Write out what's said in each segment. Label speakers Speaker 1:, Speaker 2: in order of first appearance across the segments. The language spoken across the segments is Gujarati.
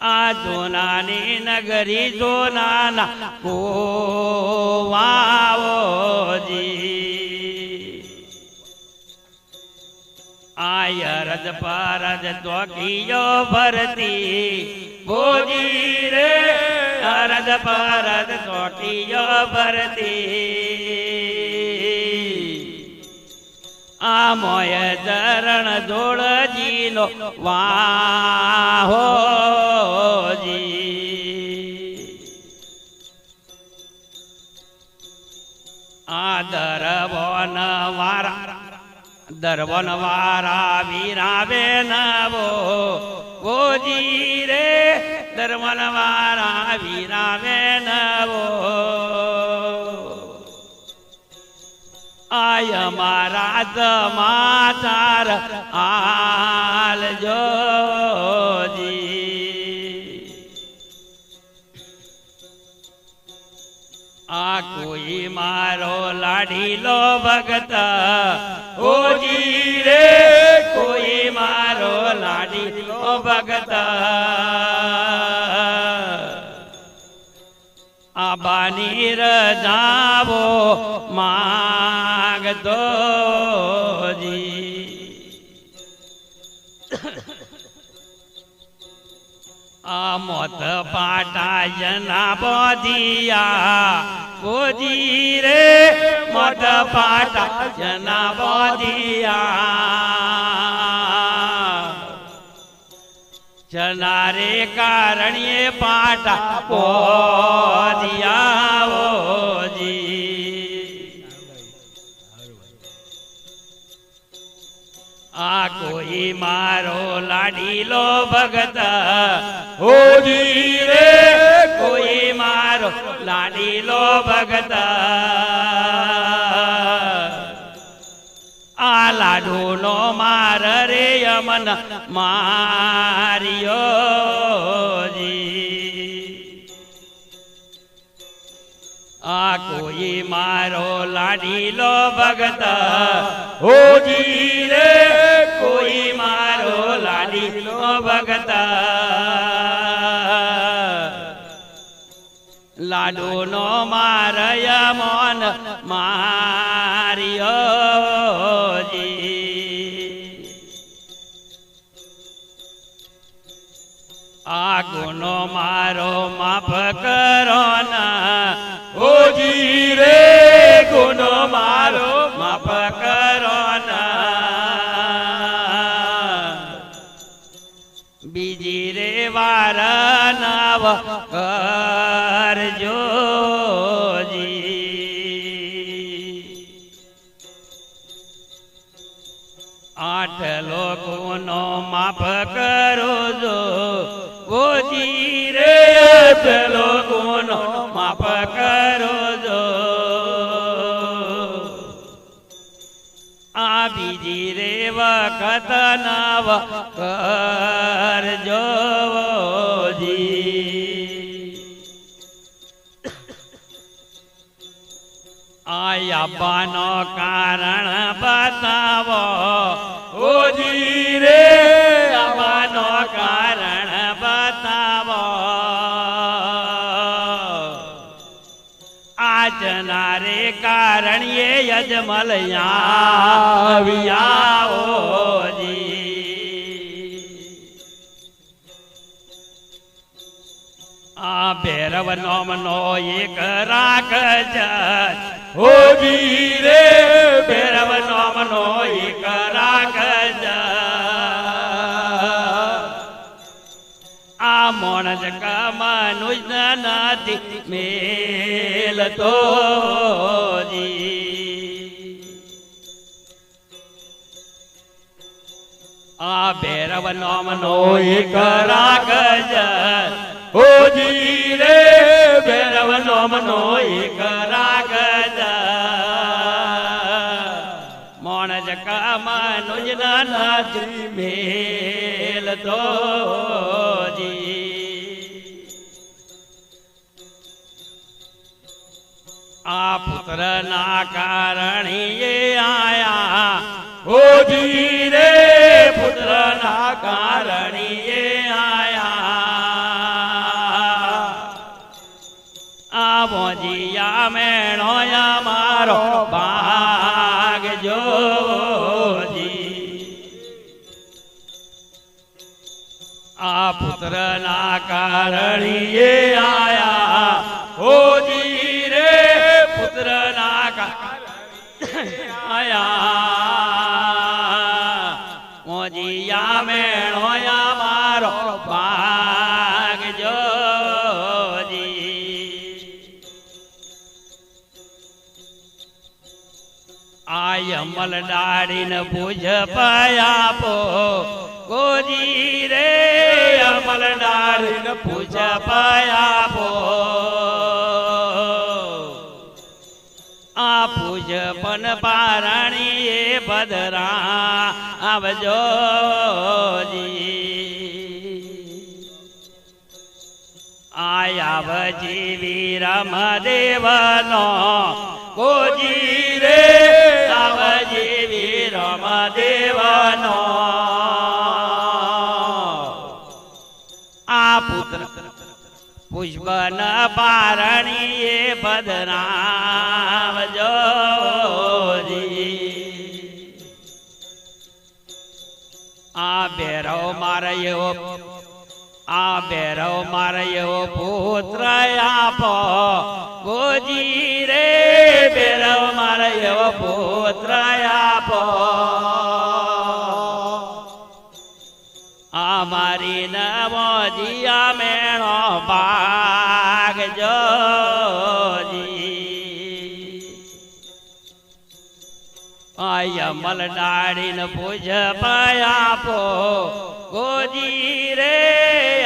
Speaker 1: આ જોનાની નગરી જોનાના કોવાઓજી આયરદ પરદ ચોકીઓ ભરતી ભોજી રે અરદ પરદ ચોકીઓ ભરતી આ મોય ચરણ જોડજીનો વાહોજી આ દરવન વારા વીરાવે નવો ભોજી રે દરવન વારા વીરાવે નવો આય મારા સમાચાર આલજોજી આ કોઈ મારો લાડીલો ભગત ઓજી રે કોઈ મારો લાડીલો ભગત આબાની રજાવો માગતો જી આ મોત પાટા જના બોધિયા બોજી રે મોત પાટા જના બોધિયા જનારે કારણીએ પાટા બોધિયાઓજી આ કોઈ મારો લાડીલો ભગત હોજી રે કોઈ મારો લાડીલો ભગત આ લાડુનો માર રે યમન મારિયોજી આ કોઈ મારો લાડીલો ભગત હોજી રે કોઈ મારો લાડીલો ભગત લાડુનો માર યમન મારિયોજી આ ગુનો મારો માફ કરો ના ઓજી રે ગુનો મારો માફ કરો ના બીજી રે વાર નવ કરજોજી આઠ લોકોનો માફ કરો જો ઓજી રે આઠ લોકોનો માફ કરો જો આ બીજી રે વખત નવ કરજોજી આયાબાનો કારણ બતાવો ઓજી રે આબાનો કારણ બતાવો આજનારે કારણીએ યજમલયાઓજી આ ભૈરવ નોમનો એક રાખજ હોજી રે ભૈરવ નોમનો એક રાખજ આ મોણજ કમનુજ નથી મેલતો જી આ ભૈરવ નોમનો એક રાખજ હોજી રે ભૈરવ નોમનો એક રાખજ મોણજ કમનુજ નથી મેલતો આ પુત્ર ના કારણીએ આયા હોજી રે પુત્ર ના કારણીએ આયા આ પુત્રના કારણીએ આયા હોજી રે પુત્રના આયા મોજીયા મેણોયા મારો ભાગ જોજી આય અમલ ડાળીને પૂજ પાયાપો ગોજી રે અમલ ડાળીને પૂજ પાયાપો આ પૂજ પન પારણી એ ભદ્રા આવજો આયાવજી વીરમ દેવનો ગોજી રે આવજી વીરમ દેવનો આ પુત્ર પુષ્પન પારણી એ ભદ્રાવજો આ બેરો મારે એવો આ બેરો મારે એવો પુત્ર આપો ગોજી રે બેરો મારે એવો પુત્ર આપો આ મારી નવોજીયા મેણો ભાગ જોજી આય અમલ ડાળીને પૂજ પાયાપો ગોજી રે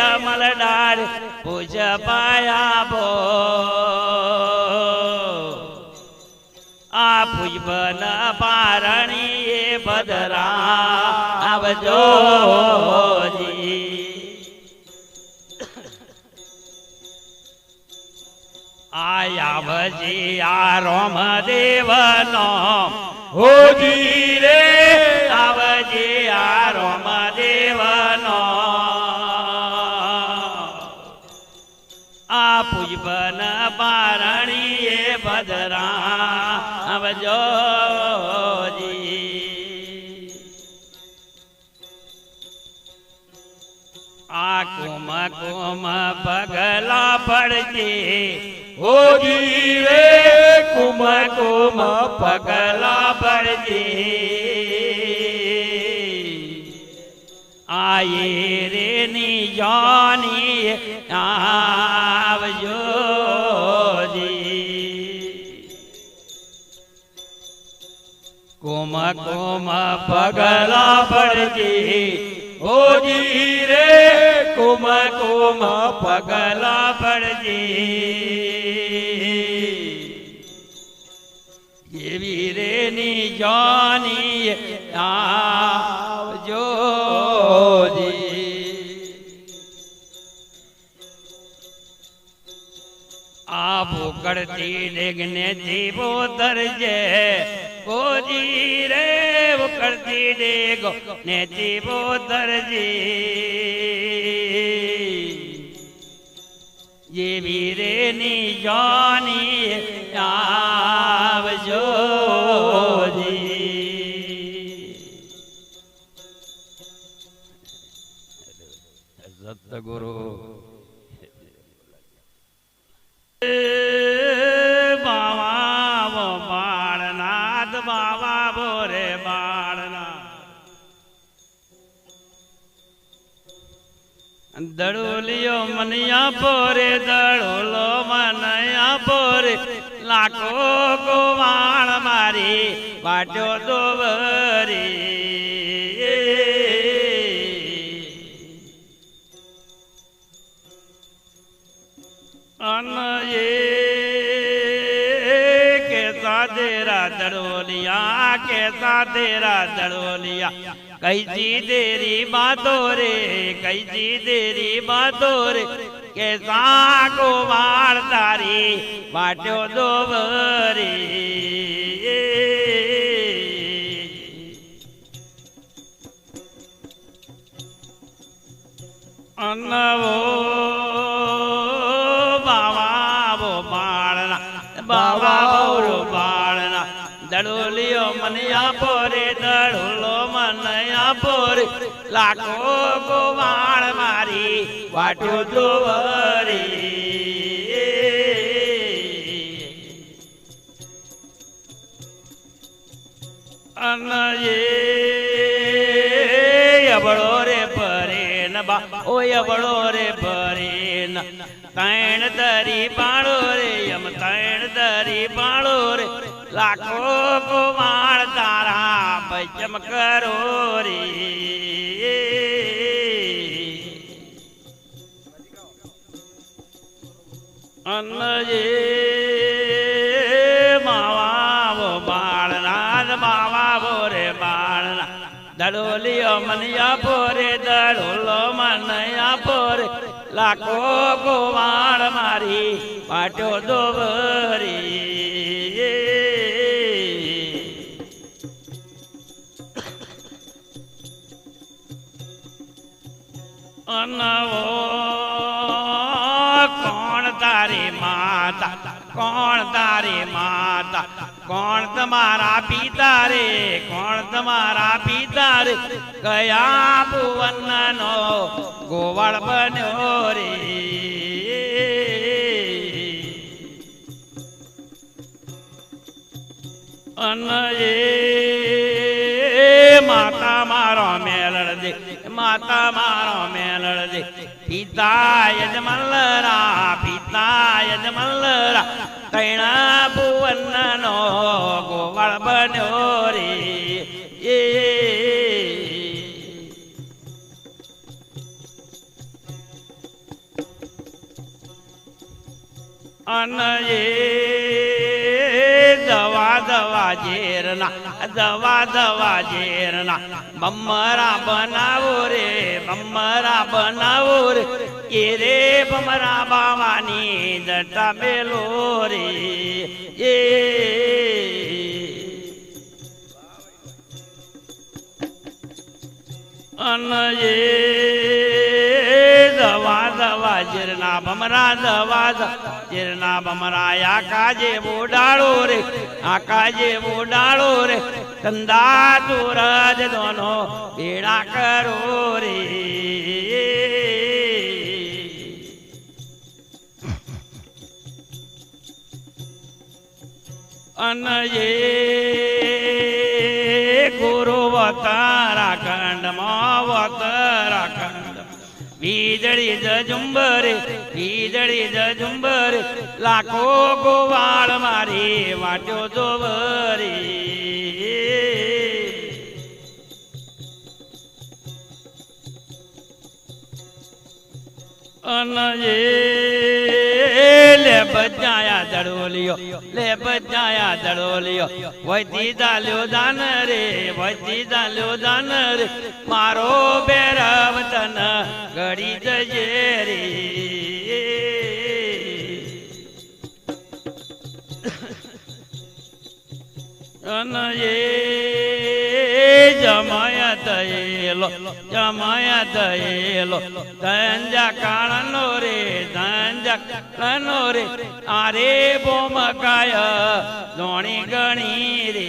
Speaker 1: અમલ ડાળી પૂજ પાયાપો આ પૂજબન પારણી એ ભદ્રા આવજો આયાવજી આ રોમ દેવનો હોજી રે આવજી આ રોમ દેવનો આ પૂજબન પારણી એ ભદ્રા આવજો આ કુમ કુમ પગલા પડજે હોજી રે કુમ કુમ પગલા પડજે આયે રે ની જાની આવજો કુમ કુમ પગલા પડજે હોજી રે કુમ કુમ પગલા પડજે એવી રે ની જાની આવજો આ ભૂકડતી ડેગને જીવો તરજે ગોજી રે ભૂકડતી ડેગો ને જીવો તરજી જેવી રે ની જાની આવજો સતગુરુ બાવા બાળનાથ બાવા બોરે બાળનાથ દડોલિયો મનિયા પોરે દડોલો મનયા પોરે લાખો ગોવાળ મારી વાટ્યો દોવરી कैसा तेरा दड़ोलिया कैसी तेरी बातों रे कैसी तेरी बातों रे कैसा को मार तारी बाटो दोवरी अन्नवो बाबा वो बाळना बाबा वो बाळना દડોલીઓ મને આપો રે દડોલો મને આપો રે લાખો ગોવાળ મારી વાટ્યો દોવરી અબળો રે ભરે ન બા ઓ અબળો રે ભરે ન તૈણ દરી બાળો રે એમ તૈણ દરી બાળો રે લાખો ગોવાળ તારા બચમ કરો રે અનજે માવા બાળનાથ માવા રે બાળના દડોલીઓ મને આપો રે દડોલો મને આપો રે લાખો ગોવાળ મારી પાટ્યો દોવરી અનવો કોણ તારી માતા કોણ તારી માતા કોણ તમારા પિતા રે કોણ તમારા પિતા રે કયા ભુવનનો ગોવાળ બન્યો રે અનજે માતા મારો મેલડ દે માતા મારો મેલડ દે પિતા યજમલરા તૈણા ભુવનનો ગોવાળ બન્યો રે અનજે દવા દવા ઝેરના બમરા બનાવો રે એ રે બમરા બાવાની જટા બેલો રે એ અનજે દવા ઝેરના બમરા આકાજે બોડાળો રે કંદા તુરજ દોનો બેડા કરો રે અનજે ગુરુ વતરાખંડ વીજળી જજુંબર લાખો ગોવાળ મારી વાટ્યો દોવરી અનજે લે બજાયા દડોલિયો વૈતી ચાલ્યો દાન રે મારો બેરવ તન ગળી જજે રે અનજે જમાયા દયેલો ધંજા કાળનો રે આરે બોમકાય ધોણી ગણી રે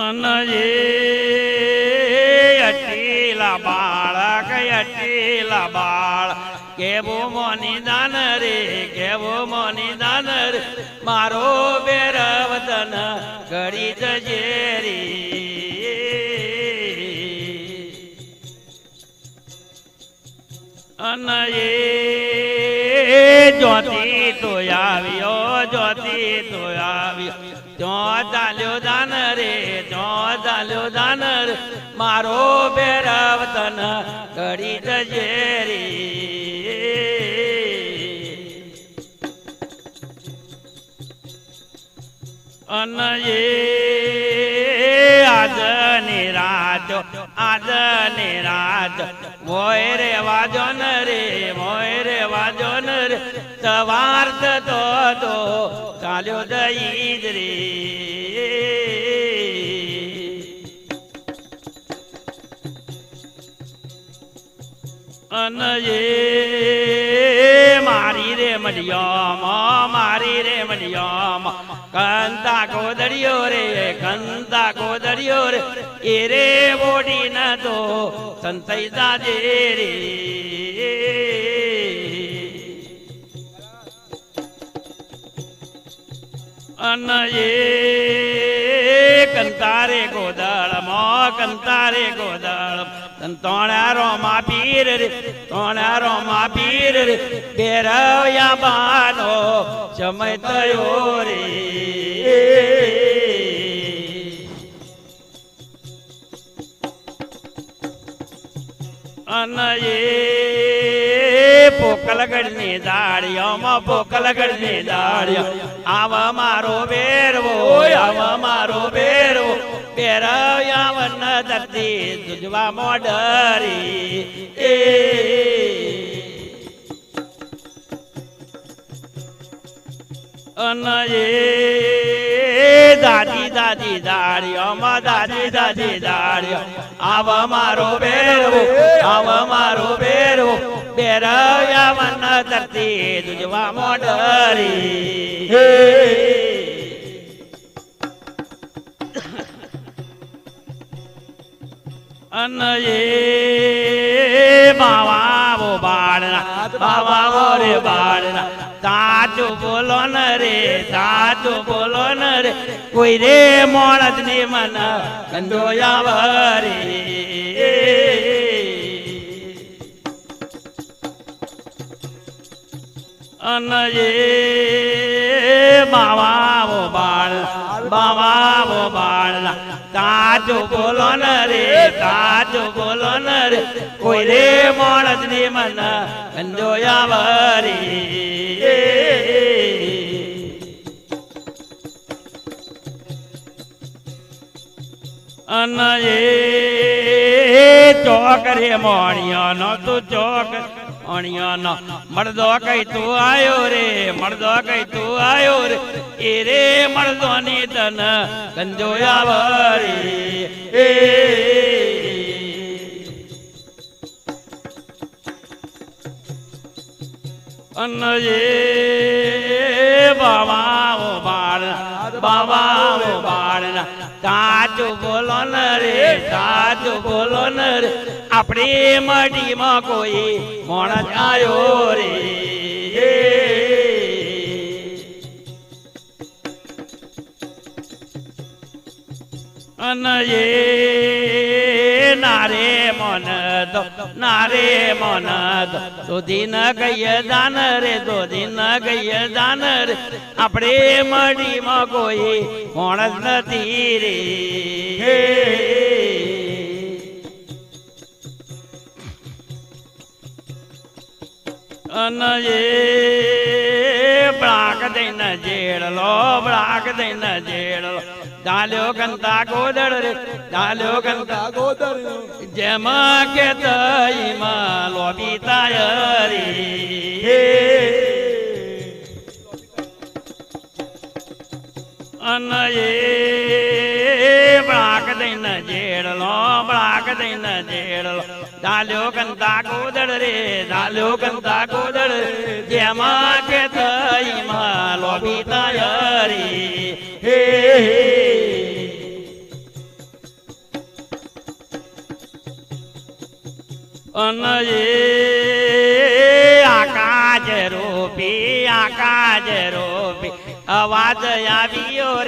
Speaker 1: અનજે અટીલા બાળ કેવો મોની દાન રે મારો બેરવતન ઘડી જજે રે અનજે જ્યોતિ તો આવ્યો જો ચાલ્યો દાન રે મારો બેરવતન ઘડી જજે રે અનજે આજની રાત મોય રે વાજો ન રે સવાર થતો તો ચાલ્યો દઈ જ રે અનયે મારી રે મડિયામાં મારી રે મડિયામાં કંતા ગોદડિયો રે કંતા ગોદડિયો રે એ રે બોડી ન તો સંતઈ જાજે રે અનયે કંતારે ગોદળ તોણારો માં પીર રે તોણારો માં પીર રે બેરવ્યા બાનો સમય થયો રે અનયે પોકલગઢની દાળિયોમાં પોકલગઢની દાળિયો આવા મારો બેરવો આવા મારો બેરવો બેરવ્યા વન ધરતી દુજવા મોડરી એ અનયે દાદી દાદી દાળિયોમાં દાદી દાદી દાળિયો આવા મારો બેરવો આવા મારો બેરવો બેરવ્યા વન ધરતી દુજવા મોડરી અનયે બાવાઓ બાળના રે બાળના સાચું બોલો ન રે સાચું બોલો ન રે કોઈ રે મોણસ ની મન કંદોયા રે અનયે બાવાઓ બાળના સાચું બોલો ન રે સાચું બોલો ન રે કોઈ રે મોણસ ની મન કંદોયા રે અનયે ચોક રે મોણિયાનો તું ચોક મોણિયાનો મરદો કઈ તું આયો રે મરદો કઈ તું આયો રે એ રે મરદો ની તન કંજોયા રે અનયે બાવાઓ બાળના સાચું બોલો ન રે સાચું બોલો ન રે આપણી મડીમાં કોઈ મોણસ આયો રે અનયે નારે મન દોધી ન ગઈ દાન રે દોધી ન ગઈ દાન રે આપણે મડીમાં કોઈ મોણસ નથી રે અનયે બ્રાક દઈને જેડલો ડાલ્યો કંતા ગોદળ રે ડાલ્યો કંતા ગોદળ જેમાં કે તઈમાં લોબી તાય રે અનયે બ્રાક દઈને જેડલો ડાલ્યો કંતા ગોદળ રે ડાલ્યો કંતા ગોદળ જેમાં કે તઈમાં લોબી તાય રે અનયે આકાજ રૂપી અવાજ આવ્યો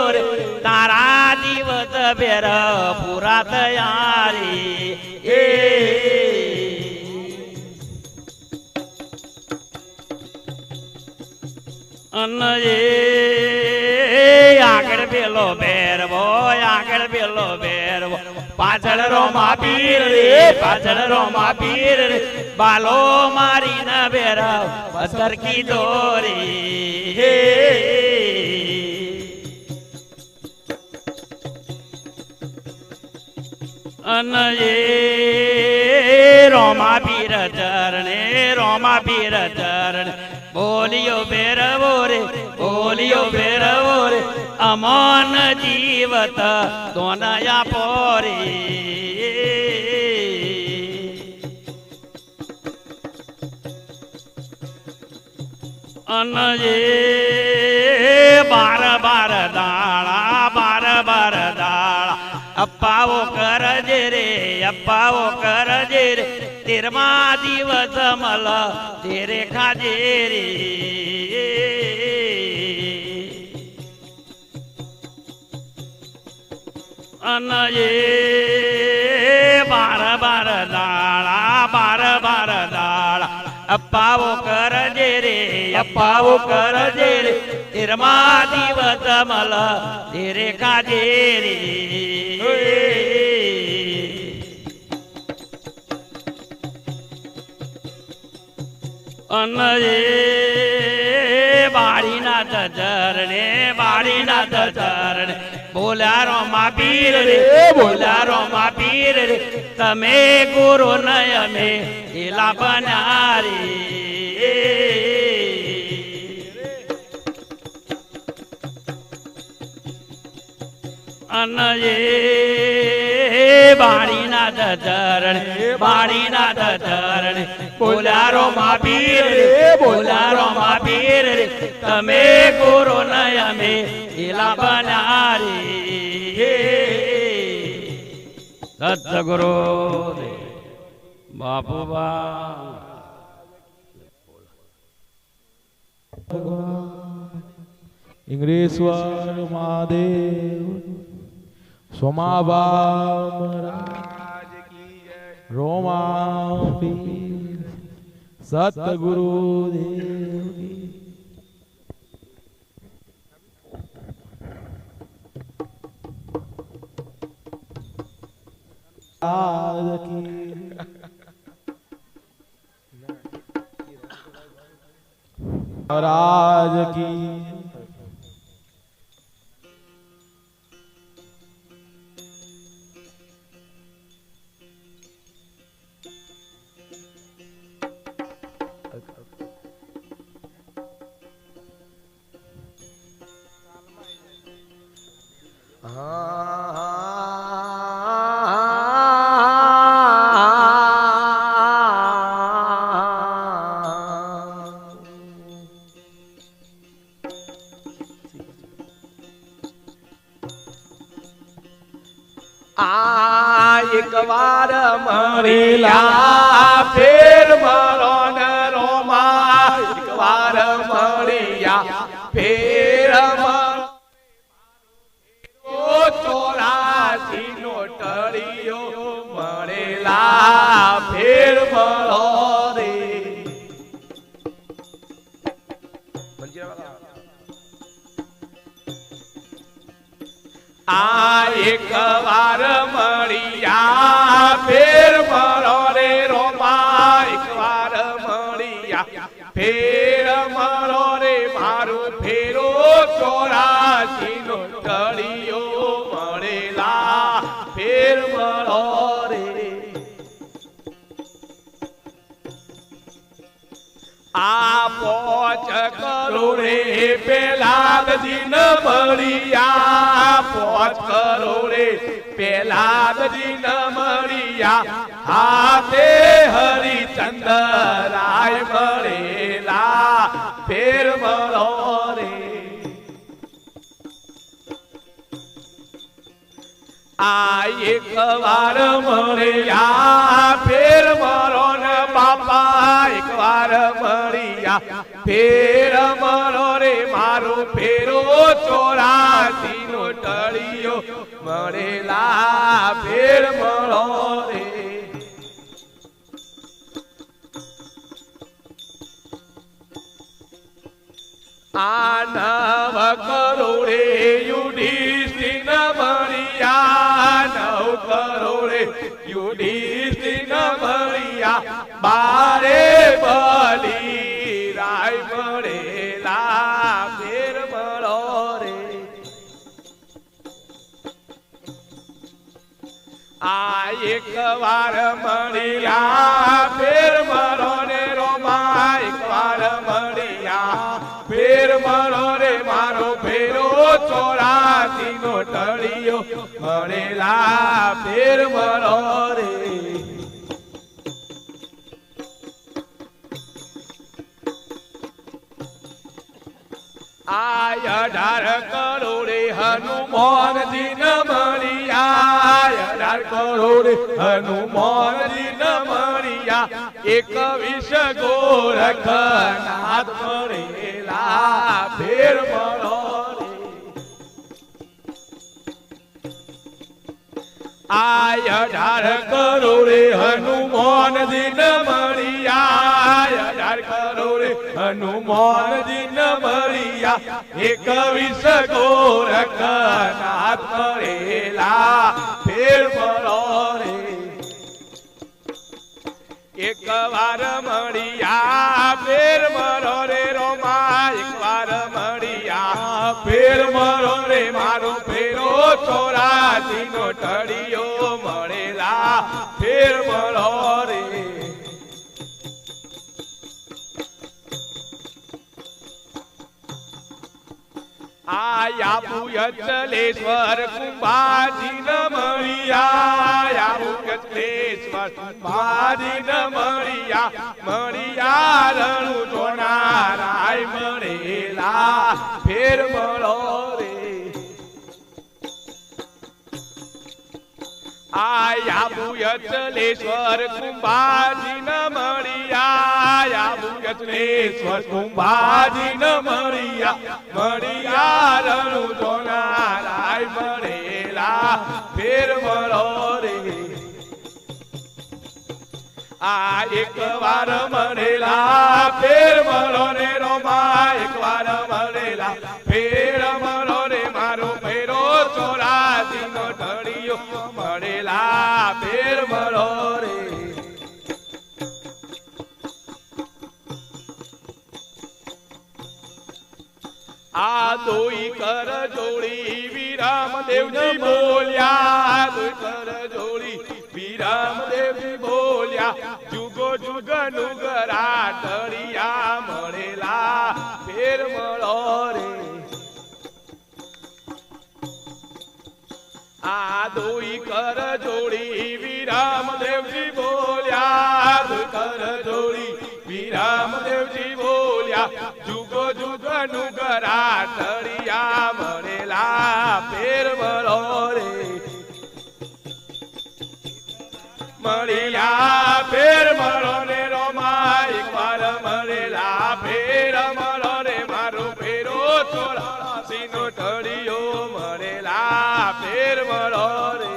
Speaker 1: રે તારા દિવસ બેર પૂરા થયા રે અનયે આગળ પેલો બેરવો પાછળ રોમા પીર રે બાલો મારી ન બેર પથ્થર કીધો રે અનયે રોમા પીર ચરણે બોલિયો બેરવો રે અમન જીવત દોનયા પોરે અનજે બાર બાર દાળા બાર બાર દાળા અપ્પાવો કરજે રે અપ્પાવો કરજે રે તેરમા દિવસ મલ તેરે ખાજે રે અનજે બાર બાર દાળા બાર બાર દાળા અપ્પાવો કરજે રે અપ્પાવો કરજે રે તેરમા દિવસ મલ તેરે ખાજે રે અનજે બાળીના ધરણે બાળીના ધરણે બોલારો માં પીર રે બોલારો માં પીર રે તમે ગુરુ નય મે એલા બનારી અનજે બાળીના ધરણે બોલારો માં પીર રે બોલારો માં પીર રે તમે ગુરુ નય મે એલા બનારી સતગુરુ બાપુબા
Speaker 2: ઇંગ્રેશ્વર મહાદેવ સોમાબામ રોમા પીર સતગુરુ દેવ राज की एक बार मरीला फेर मरो न रोमा एक बार मरिया फेर मरो चौरासी नो टरियो मरेला फेर मरो रे आ एक बार मरिया फेर मरो रे रोमा एक बार मरिया फेर मरो रे मारू फेरो चौरासी नो टरियो मरेला फेर मरो रे आ पोच करोड़े पेला दिन मरिया पोच करोड़े पेला दिन मरिया हाथे हरिचंद्र राय मरेला फेर मरो रे आ एक बार मरिया फेर मरो न बापा एक बार मरिया फेर मरो रे मारो फेरो चौरासी नो टरियो मरेला फेर मरो रे आनव करोड़े युधिष्ठिर मरिया नव करोड़े युधिष्ठिर मरिया बारे बली राय मरेला फेर मरो रे आ एक बार मरिया फेर मरो रे रोमा एक बार मरिया फेर मरो रे मारो फेरो चौरासी नो टरियो मरेला फेर मरो रे આય 18 કરોડે હનુમાનજી ન મળ્યા 18 કરોડે હનુમાનજી ન મળ્યા 21 ગોરખનાથ મળેલા ફેર મળો આય 18 કરોડે હનુમાનજી ન મળ્યા 18 કરોડે હનુમાનજી ન મળ્યા 21 ગોરખનાથ મળેલા ફેર મળો રે એક વાર મળ્યા ફેર મળો રે રોમા એક વાર મળ્યા ફેર મળો રે મારો ફેરો 84 નો ઢળિયો મળેલા ફેર મળો રે આયા પુયચલેશ્વર કુંભાજી ન મળ્યા આયા પુયચલેશ્વર કુંભાજી ન મળ્યા રણુ જોનારાય મળેલા ફેર મળો રે આયા પુયચલેશ્વર કુંભાજી ન મળ્યા આયા પુયચલેશ્વર કુંભાજી ન મળ્યા રણુ જોનારાય મળેલા ફેર મળો રે આ એક વાર મળેલા ફેર મળો રે રોમા એક વાર મળેલા ફેર મળો રે મારો ફેરો 84 નો ઢળિયો મળેલા ફેર મળો રે આ દોઈ કર જોડી વિરામદેવજી બોલ્યા દોઈ કર જોડી વિરામદેવજી બોલ્યા જુગો જુગ નુગરા ઢળિયા મળેલા ફેર મળો રે આ દોઈ કર જોડી વિરામદેવજી બોલ્યા દોઈ કર જોડી વિરામદેવજી બોલ્યા જુગો જુગ નુગરા ઢળિયા મળેલા ફેર મળો રે મળ્યા ફેર મળો રે રોમા એક વાર મળેલા ફેર મળો રે મારો ફેરો 84 નો ઢળિયો મળેલા ફેર મળો રે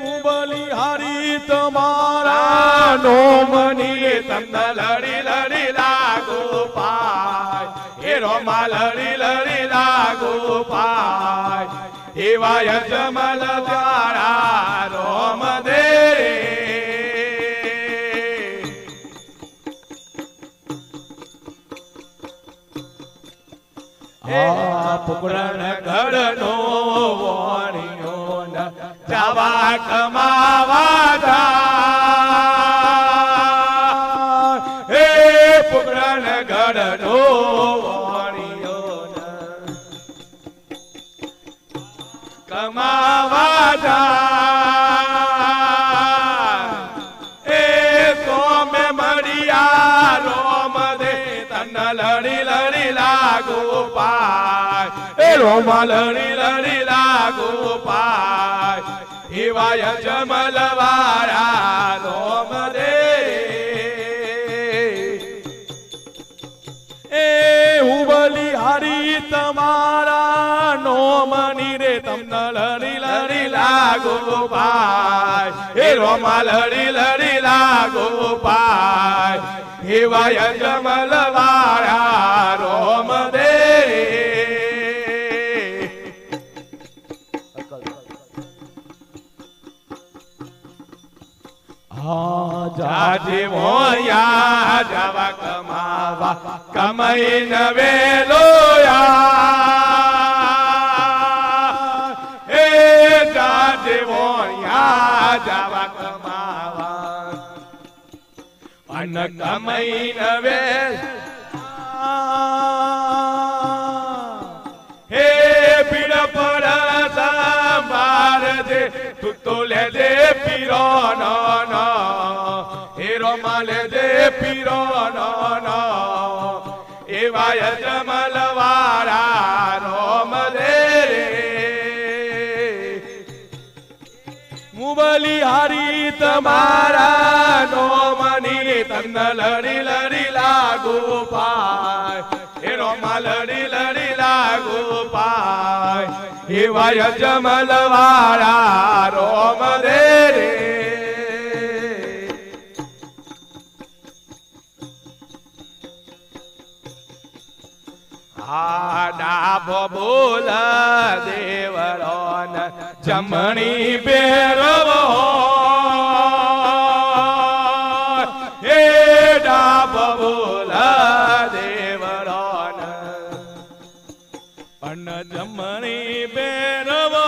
Speaker 2: હું બલિહારી તમારા નોમની તમને લડી લડી લાગો પાય એ રોમા લડી લડી લાગો પાય એવા યજમલ તારા રોમ દે પુકરણ ઘડનો વાણિયો ન જવા કમાવા જા હે પુકરણ ઘડનો વાણિયો ન કમાવા જા એ સોમે મળ્યા રોમ દે તન લડી લડી લાગો પાય એ રોમા લડી લડી લાગો પાય એવા યજમલ વાળા રોમ દે એ હું બલિહારી તમારા નોમની રે તમને લડી લડી લાગો પાય એ રોમા લડી લડી લાગો પાય એવા યજમલ વાળા રોમ દે જાજે મોયા જવા કમાવા કમાઈ નવે લોયા એ જાજે મોયા જવા કમાવા અન કમાઈ નવે હે પીડ પડ સંભાર દે તું તો લે દે પીરો નો નો હે રોમા લે દે પીરો નો નો એવા યજમલ વાળા રોમ દે રે હું બલિહારી તમારા નોમની તન લડી લડી લાગુ પાય એ રોમા લડી લડી લાગુ પાય એવા યજમલ વાળા રોમ દે રે ડાભ બોલ દેવરોન જમણી બેરવો હે ડાભ બોલ દેવરોન અન જમણી બેરવો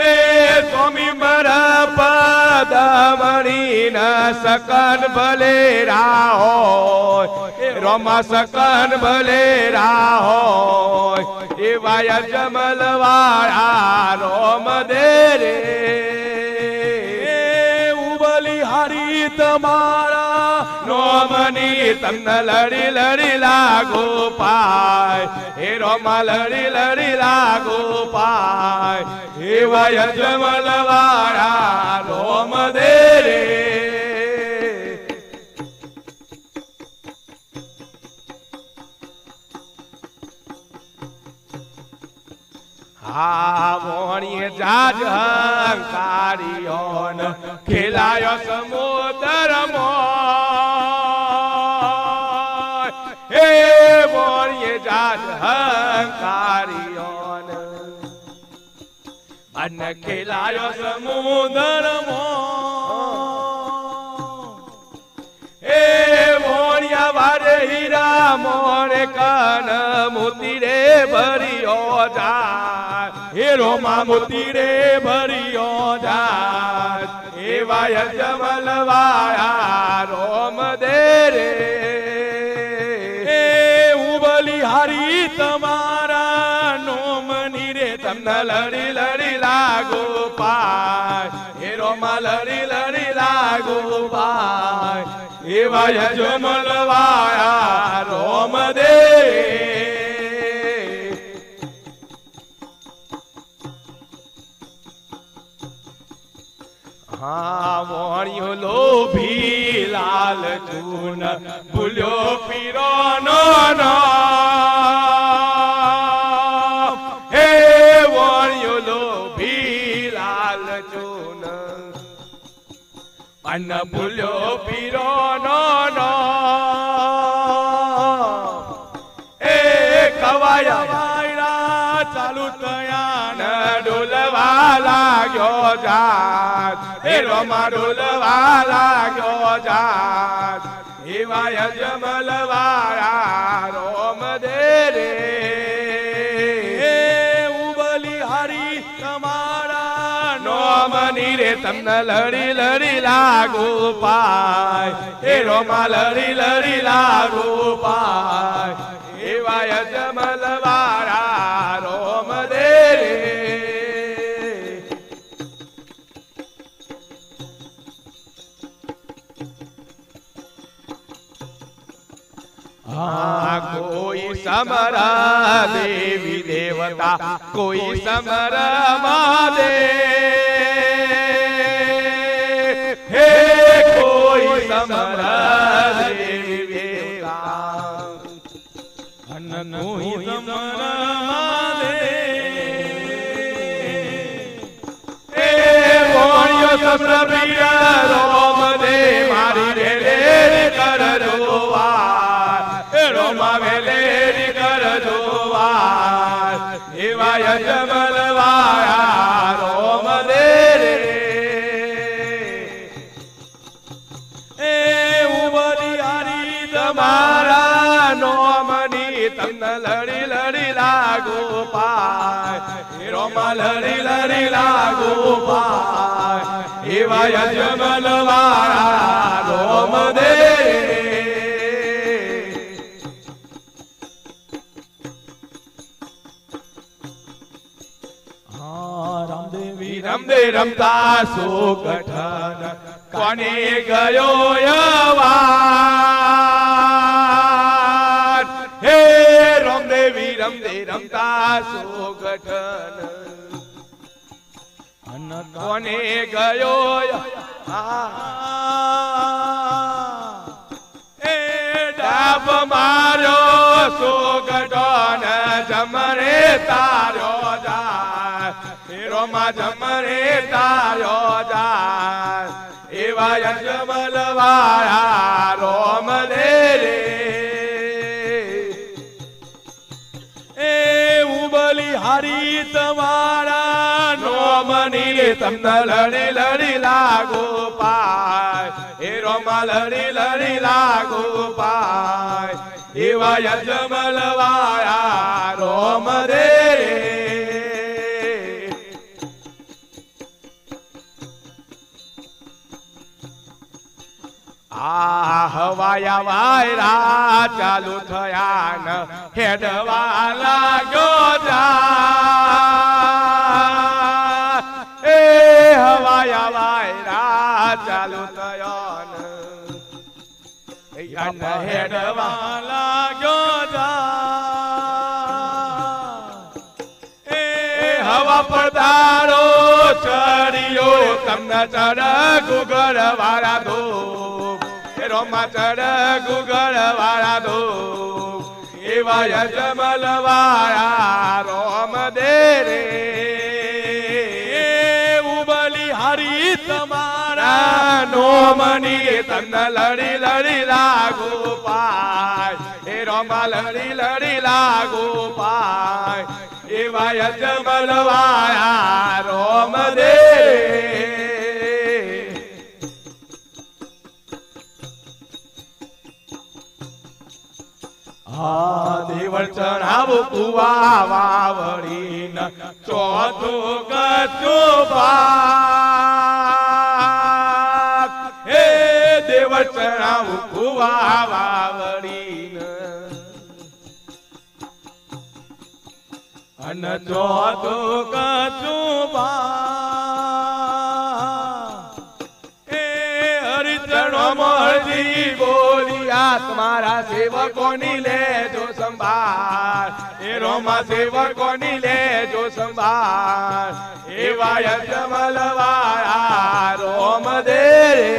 Speaker 2: એ સ્વામી મારા પદમણી ના સકન ભલે રાહો રોમા સકન ભલે રાહો એવા યજમલ વાળા રોમ દે રે બલિહારી તમારા નોમની તન લડી લડી લાગુ પાય હે રોમા લડી લડી લાગુ પાય એવા યજમલ વાળા રોમ દે રે વણીએ જાજ હંકારીઓન ખેલાયો સમુદ્ર હે વણીએ જાજ હંકારીઓન અન ખેલાયો સમુદ્ર હે વણિયા વારે હીરા મોરે કન મોતી રે ભરિયો જા હે રોમા મોતી રે ભરિયો જા એવા યજમલ વાળા રોમ દે રે હે હું બલિહારી તમારા નોમની રે તમને લડી લડી લાગુ પાય હે રોમા લડી લડી લાગુ પાય એવા યજમલ વાળા રોમ દે વણ્યો લોભી લાલ ચૂન ભૂલ્યો પીરો નો હે વણ્યો લોભી લાલ ચૂન અન ભૂલ્યો પીરો નો એ કવાયા ચાલુ તયા ડોલવા લાગ્યો જાત હે રોમા ડોલવા લાગ્યો જાત એવા યજમલ વાળા રોમ દે રે બલિહારી તમારા નોમની રે તમને લડી લડી લાગુ પાય હે રોમા લડી લડી લાગુ પાય એવા યજમલ વાળા રોમ દે રે કોઈ સમરા દેવી દેવતા કોઈ સમરા મહાદેવ હે કોઈ સમરા દેવી દેવતા અન કોઈ સમરા મહાદેવ હે મોણ્યો સમરા પ્રિય રોમ દે મારી રે કર જોવા રોમા વેલેરી કર જોવા એવા યજમલ વાળા રોમ દે રે એ બલિહારી તમારા નોમની તમને લડી લડી લાગુ પાય રોમા લડી લડી લાગુ પાય એવા યજમલ વાળા રોમ દે રમદે રમતા સો ગઠન કોને ગયો યવાર હે રમદેવી રમદે રમતા સોગઠન કોને ગયો એ ડાબ માર્યો સોગઠન જમરે તાર્યો જાય રોમા જમરે તાર્યો જાય એવા યજમલ વાળા રોમ દે રે એ ઉબલી હારી તમારા નોમની તમને લડી લડી લાગો પાય એ રોમા લડી લડી લાગો પાય એવા યજમલ વાળા રોમ દે રે આ હવાયા વાયરા ચાલુ થયા ન હેડવા લાગ્યો જા એ હવાયા વાયરા ચાલુ થયો ન હેડવા લાગ્યો જા એ હવા પધારો ચડિયો તમને ચડ ગુગળ વાળા દો રોમા ચડ ગુગળ વાળા દો એવા યજમલ વાળા રોમ દે રે ઉબલી હારી તમારા નોમની તમને લડી લડી લાગુ પાય એ રોમા લડી લડી લાગુ પાય એવા યજમલ વાળા રોમ દે દેવળ ચણાવો કુવા વાવડી ન ચોથું કચું ભાગ હે દેવળ ચણાવો કુવા વાવડી ન અન ચોથું કચું ભાગ એ હરિચરણો મળજી બોલિયા તમારા સેવકોની લેજો સંભાળ એ રોમા સેવકોની લેજો સંભાળ એવા યજમલ વાળા રોમ દે રે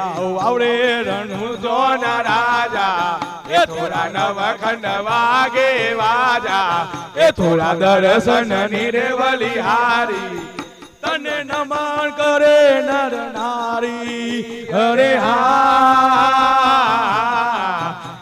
Speaker 2: આવડે રણુ જોના રાજા એ થોડા નવખંડ વાગે વાજા એ થોડા દર્શન ની રે બલિહારી તને નમન કરે નર નારી અરે હા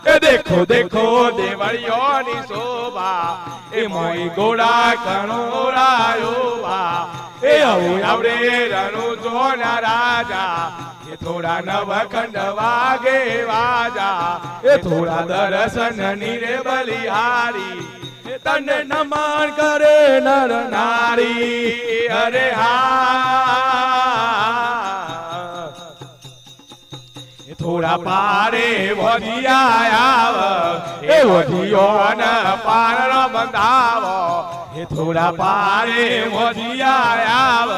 Speaker 2: એ દેખો દેખો દેવળિયોની શોભા એ મોઈ ગોળા કણોરાયો બા એ આવડે રણુ જોના રાજા એ થોડા નવખંડ વાગે વાજા એ થોડા દર્શન ની રે બલિહારી તને નમન કરે નર નારી અરે હા થોડા પારે વધિયા એ વધિયો ન પાર બંધાવો એ થોડા પારે વધિયા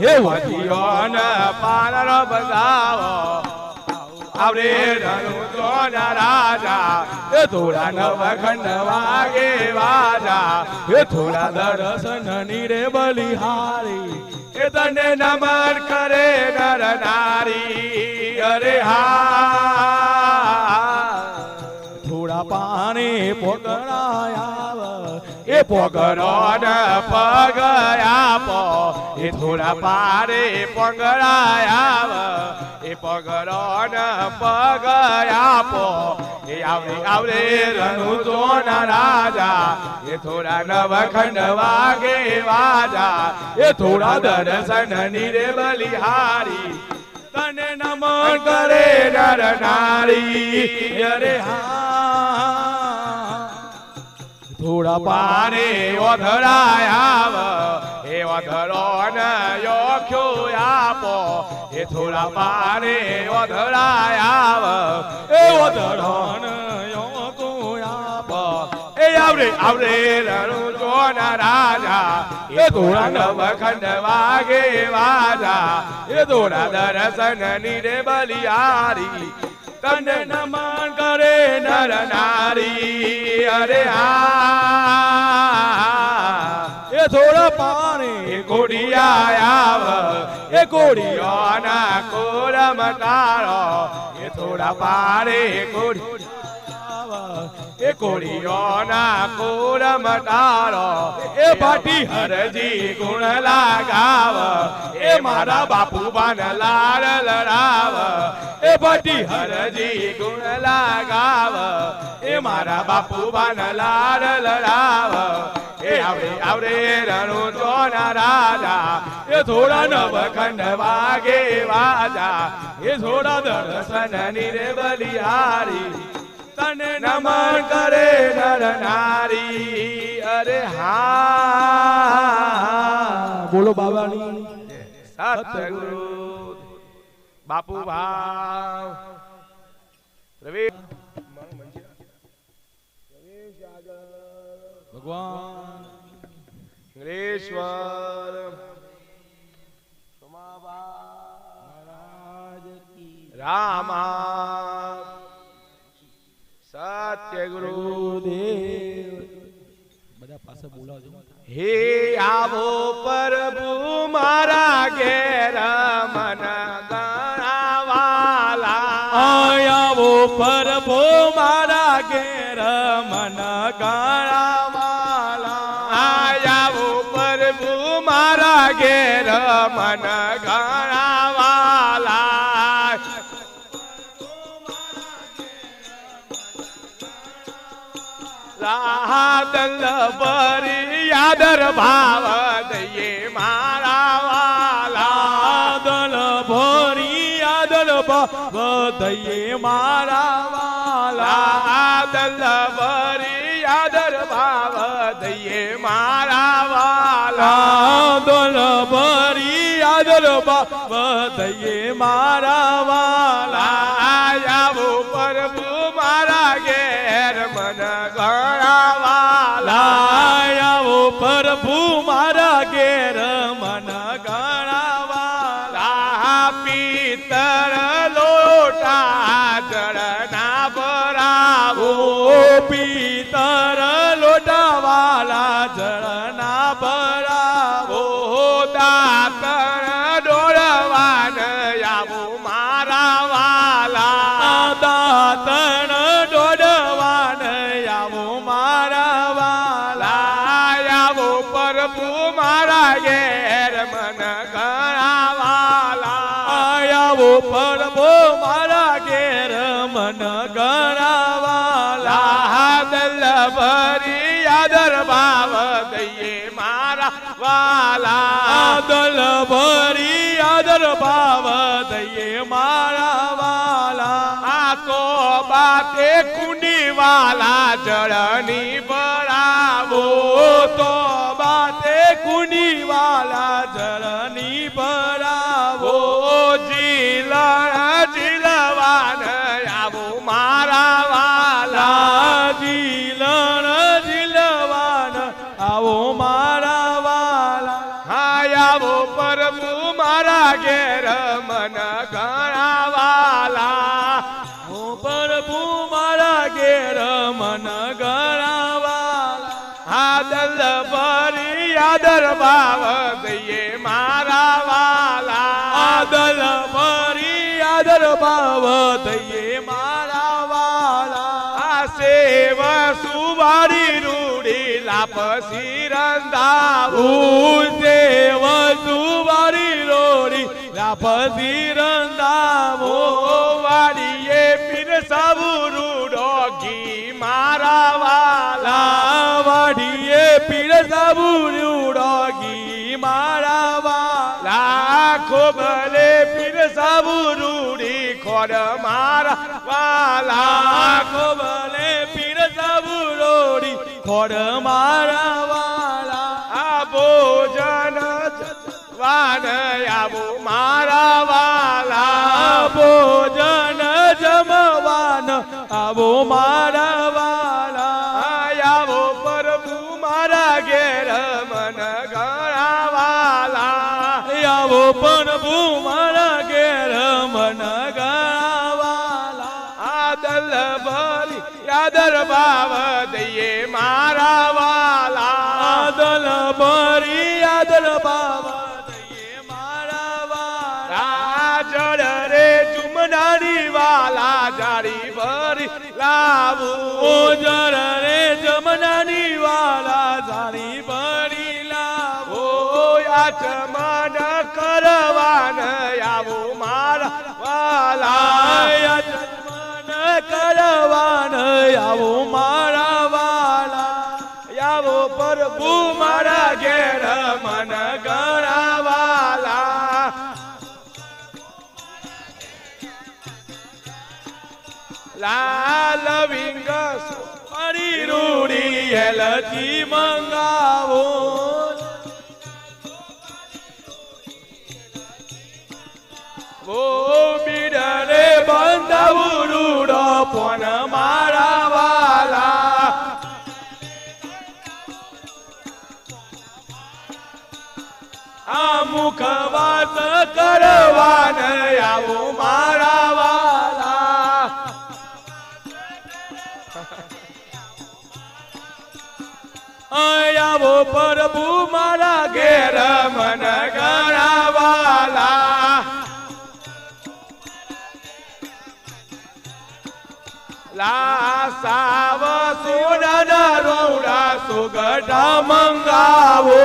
Speaker 2: એ વધિયો ન પાર બંધાવો આવડે રણુ જોના રાજા એ થોડા નવખંડ વાગે વાજા એ થોડા દર્શન ની રે બલિહારી એ તને નમન કરે નર નારી અરે હા થોડા પાણી પોગળાયા એ પોગળો ન પગ આપો એ થોડા પારે પોગળાયા એ પગળો ન પગ આપો એ આવડે રણુ જોના રાજા એ થોડા નવખંડ વાગે વાજા એ થોડા દર્શન ની રે બલિહારી તને નમન કરે નર નારી અરે હા થોડા પારે ઓધરાયા એ ઓધરો ન યોખ્યો આપો એ થોડા પારે ઓધરાયા એ ઓધરો ન યોખ્યો આપો એ આવડે આવરે આવરે રણુ જોના રાજા એ ધોળા નવ ખંડ વાગે વાજા એ ધોળા દર્શન ની રે બલિહારી તને નમન કરે નર નારી અરે એ થોડા પાણી કોડિયા આવ એ કોડિયાના કોરમ તારો એ થોડા પારે એ કોડિયાના કોરમ તારો એ ભાટી હરજી ગુણ લાગાવ એ મારા બાપુ બાન લાર લડાવ એ ભાટી હરજી ગુણ લાગાવ એ મારા બાપુ બાન લાર લડાવ એ આવડે આવડે રણુ જોના રાજા એ થોડા નવ ખંડ વાગે વાજા એ થોડા દર્શન ની રે બલિહારી તને નમન કરે નર નારી અરે હા
Speaker 3: બોલો બાબાની
Speaker 2: સતગુરુ બાપુ ભાવ રવિ
Speaker 3: ભગવાન
Speaker 2: ઇંગ્લેશ્વર રામા સત્યગુરુ
Speaker 3: દેવ બધા પાસે બોલાવજો
Speaker 2: હે આવો પ્રભુ મારા ઘેર મન ગણાવાલા
Speaker 3: આવો પ્રભુ મારા ઘેર મન ગણાવાલા
Speaker 2: આવો પ્રભુ મારા ઘેર મન ગણાવાલા રાદલ ભરી યાદર ભાવ દઈએ મારા વાલા
Speaker 3: દલ ભરી આદલ ભાવ દઈએ મારા વાલા
Speaker 2: દલ ભરી યાદર ભાવ દઈએ મારા વાલા
Speaker 3: દલ ભરી આદલ ભાવ દઈએ મારા વાલા
Speaker 2: આવો પ્રભુ મારા ઘેર મન ગણાવાલા
Speaker 3: આવો પ્રભુ મારા ઘેર મન ગણાવાલા
Speaker 2: પિતર લોટા જળના ભરાવો
Speaker 3: પિતર લોટાવાલા જળના ભરાવો
Speaker 2: દાતર ડોળવાન આવો મારા વાલા
Speaker 3: દાતણ ડોડવાન આવો મારા વાલા
Speaker 2: આવો પ્રભુ મારા ઘેર મન ગણાવાલા
Speaker 3: આવો પ્રભુ મારા ઘેર મન ગણાવાલા
Speaker 2: દલ ભરી યાદર ભાવ દઈએ મારા વાલા
Speaker 3: દલ ભરી આદર ભાવ દઈએ મારા વાલા
Speaker 2: આ તો બાતે કુંડી વાલા જળની ભરાવો
Speaker 3: તો બાતે કુંડી વાલા જળની ભરાવો
Speaker 2: જીલણ જીલવાન આવો મારા વાલા
Speaker 3: જીલણ જીલવાન આવો મારા વાલા
Speaker 2: આવો પ્રભુ મારા ઘેર મન ગણાવાલા
Speaker 3: ઓ પ્રભુ મારા ઘેર મન ગણાવાલા
Speaker 2: દલ ભરી યાદર ભાવ દઈએ મારા વાલા
Speaker 3: દલ ભરી આદર ભાવ દઈએ મારા વાલા
Speaker 2: સેવ સુવારી રૂડી લાપસી રંધાવો
Speaker 3: દેવ સુવારી રોડી લાપસી રંધાવો
Speaker 2: વાડીએ પીર સાબુ રૂડો ઘી મારા વાલા
Speaker 3: વાડીએ પીર સાબુ રૂડો ઘી મારા વાલા
Speaker 2: ખોબલે પીર સાબુ રૂડી ખોડ મારા વાલા
Speaker 3: ખોબલે પીર સાબુ રોડી ખોડ મારા વાલા
Speaker 2: આ ભોજન વાન આવો મારા વાલા
Speaker 3: ભોજન જમવાન આવો મારા વાલા
Speaker 2: આવો
Speaker 3: પ્રભુ મારા ઘેર મન ગણાવાલા
Speaker 2: આદલ ભરી યાદર ભાવ દઈએ મારા વાલા
Speaker 3: આદલ ભરી આદર બાવા દઈએ મારા વાલા
Speaker 2: જળ રે જુમનારી વાલા જારી ભરી લાવું
Speaker 3: ઓ જર રે જમનાની વાલા જારી ભરી લાવો
Speaker 2: આચમન કરવાન આવો મારા વાલા
Speaker 3: યજમાન કરવાન આવો મારા વાલા
Speaker 2: આવો પ્રભુ મારા ઘેર મન ગણાવાલા લાલ વિંગ
Speaker 3: મારી રૂડી હેલથી મંગાવો
Speaker 2: ઓ બીડરે બંધાવું રૂડો પોન મારા વાલા આ મુખ વાત કરવાન આવો મારા વાલા
Speaker 3: આવો પ્રભુ મારા
Speaker 2: ઘેર મન ગણાવાલા લા સાવ સોનાના રોડા સુગઢા મંગાવો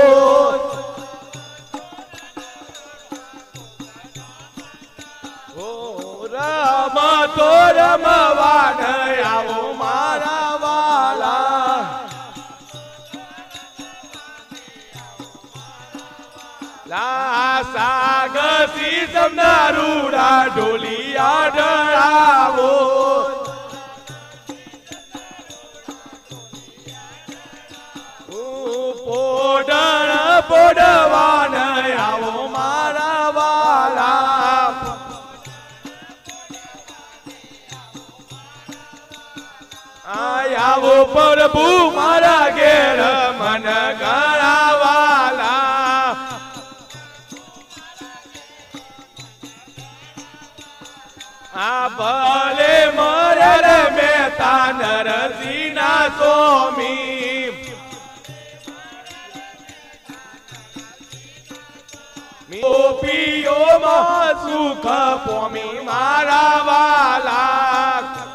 Speaker 2: રમ તો રમવાન આવો મારા વાલા લા સાગ સીસમના રૂડા ઢોલિયા ડળાવો પોડણ પોડવાન આવો મારા વાલા આવો પ્રભુ મારા ઘેર મન ગણાવાલા આ ભલે મરર મહેતા નરસિંહના સ્વામી ગોપીઓમાં સુખ પોમી મારા વાલા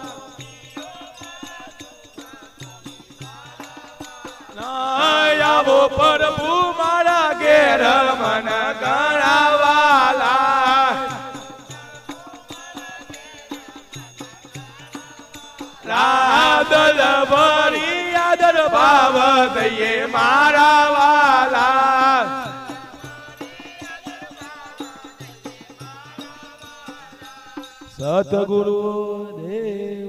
Speaker 2: આવો પ્રભુ મારા ઘેર મન ગણાવાલા આદલ ભરી આદર ભાવ દઈએ મારા વાલા
Speaker 3: સતગુરુ દેવ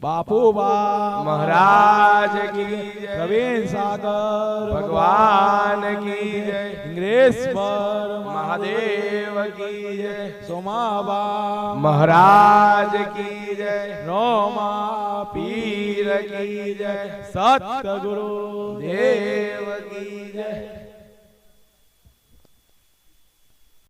Speaker 3: બાપુ બા
Speaker 2: મહારાજ કી જય
Speaker 3: પ્રવીણ સાગર
Speaker 2: ભગવાન કી જય
Speaker 3: ઇંગ્રેશ્વર
Speaker 2: મહાદેવ કી જય
Speaker 3: સોમાબા
Speaker 2: મહારાજ કી જય
Speaker 3: રોમા
Speaker 2: પીર કી જય
Speaker 3: સતગુરુ
Speaker 2: દેવ કી જય